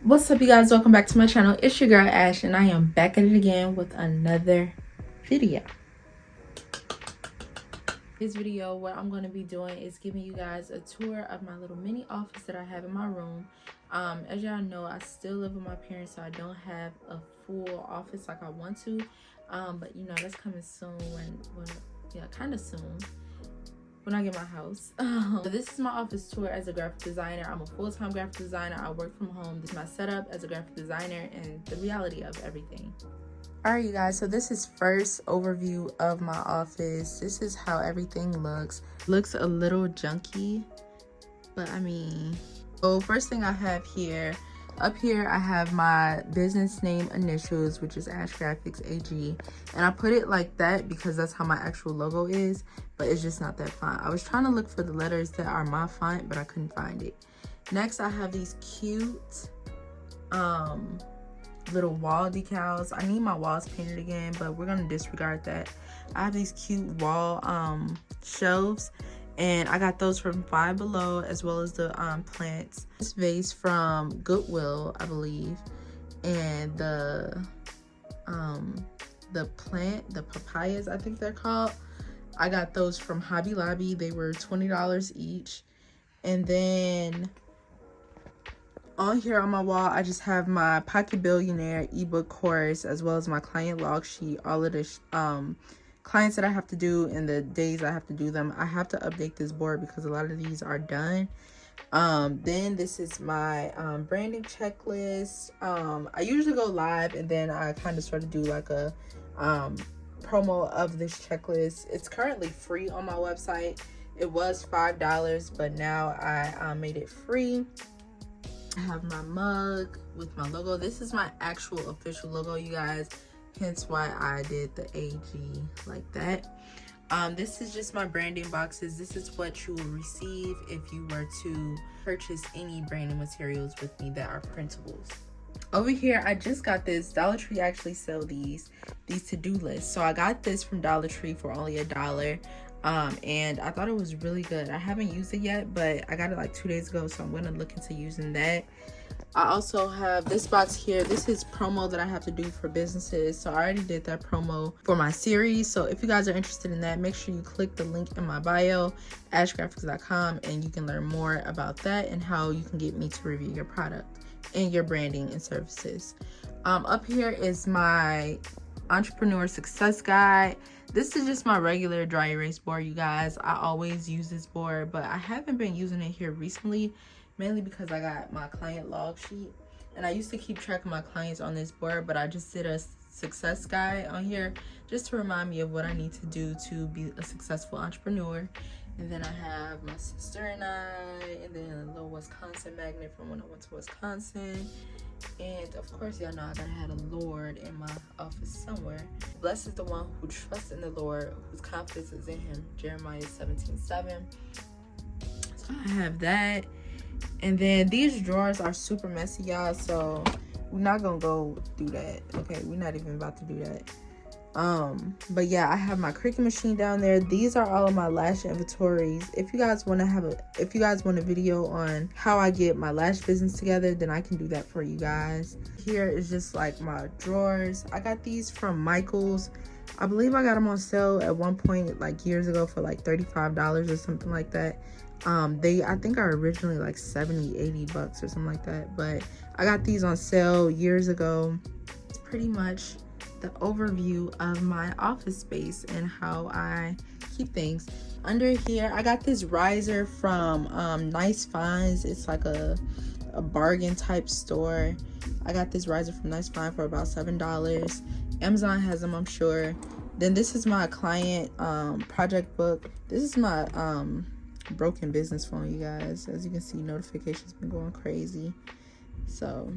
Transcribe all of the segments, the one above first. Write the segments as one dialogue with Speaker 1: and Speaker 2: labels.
Speaker 1: What's up, you guys? Welcome back to my channel. It's your girl Ash, and I am back at it again with another video. This video, what I'm going to be doing is giving you guys a tour of my little mini office that I have in my room. As y'all know, I still live with my parents, so I don't have a full office like I want to. But you know, that's coming soon kind of soon. When I get my house. So this is my office tour as a graphic designer. I'm a full-time graphic designer. I work from home. This is my setup as a graphic designer and the reality of everything. Alright, you guys, so this is first overview of my office. This is how everything looks. Looks a little junky, but I mean, so first thing I have here, up here I have my business name initials, which is Ash Graphics AG, and I put it like that because that's how my actual logo is, but it's just not that font. I was trying to look for the letters that are my font, but I couldn't find it. Next, I have these cute little wall decals. I need my walls painted again, but we're gonna disregard that. I have these cute wall shelves, and I got those from Five Below, as well as the plants. This vase from Goodwill, I believe, and the papayas, I think they're called. I got those from Hobby Lobby. They were $20 each. And then on here on my wall, I just have my Pocket Billionaire ebook course, as well as my client log sheet, all of the clients that I have to do and the days I have to do them. I have to update this board because a lot of these are done. Then this is my branding checklist. I usually go live and then I kind of sort of do like a promo of this checklist. It's currently free on my website. It was $5, but now I made it free. I have my mug with my logo. This is my actual official logo, you guys, hence why I did the AG like that. This is just my branding boxes. This is what you will receive if you were to purchase any branding materials with me that are printables. Over here, I just got this. Dollar Tree actually sell these to-do lists. So I got this from Dollar Tree for only $1. And I thought it was really good. I haven't used it yet, but I got it like 2 days ago, so I'm gonna look into using that. I also have this box here. This is promo that I have to do for businesses. So I already did that promo for my series. So if you guys are interested in that, make sure you click the link in my bio, ashgraphics.com, and you can learn more about that and how you can get me to review your product and your branding and services. Up here is my entrepreneur success guide. This is just my regular dry erase board, you guys. I always use this board, but I haven't been using it here recently, mainly because I got my client log sheet, and I used to keep track of my clients on this board, but I just did a success guide on here just to remind me of what I need to do to be a successful entrepreneur. And then I have my sister and I, and then a little Wisconsin magnet from when I went to Wisconsin. And of course, y'all know I gotta have a Lord in my office somewhere. Blessed is the one who trusts in the Lord, whose confidence is in him. Jeremiah 17:7. So I have that. And then these drawers are super messy, y'all, so we're not gonna go do that. Okay, we're not even about to do that. But yeah, I have my Cricut machine down there. These are all of my lash inventories. If you guys want a video on how I get my lash business together, then I can do that for you guys. Here is just like my drawers. I got these from Michaels. I believe I got them on sale at one point, like years ago, for like $35 or something like that. I think are originally like 70, 80 bucks or something like that, but I got these on sale years ago. It's pretty much the overview of my office space and how I keep things. Under here, I got this riser from Nice Finds. It's like a bargain type store. I got this riser from Nice Find for about $7. Amazon has them, I'm sure. Then this is my client project book. This is my broken business phone, you guys. As you can see, notifications been going crazy. So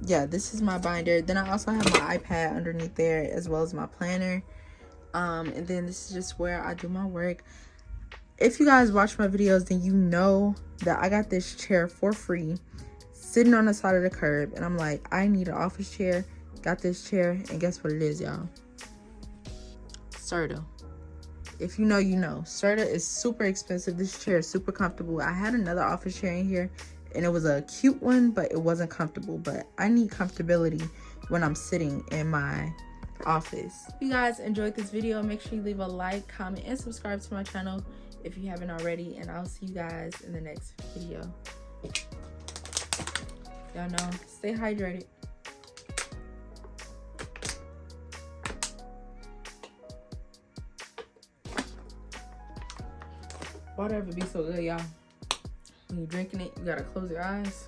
Speaker 1: yeah, this is my binder. Then I also have my iPad underneath there, as well as my planner. And then this is just where I do my work. If you guys watch my videos, then you know that I got this chair for free sitting on the side of the curb, and I'm like, I need an office chair. Got this chair, and guess what it is, y'all? Serta. If you know, you know. Serta is super expensive. This chair is super comfortable. I had another office chair in here. and it was a cute one, but it wasn't comfortable. But I need comfortability when I'm sitting in my office. If you guys enjoyed this video, make sure you leave a like, comment, and subscribe to my channel if you haven't already, and I'll see you guys in the next video. Y'all know, stay hydrated. Water ever be so good, y'all. When you're drinking it, you gotta close your eyes.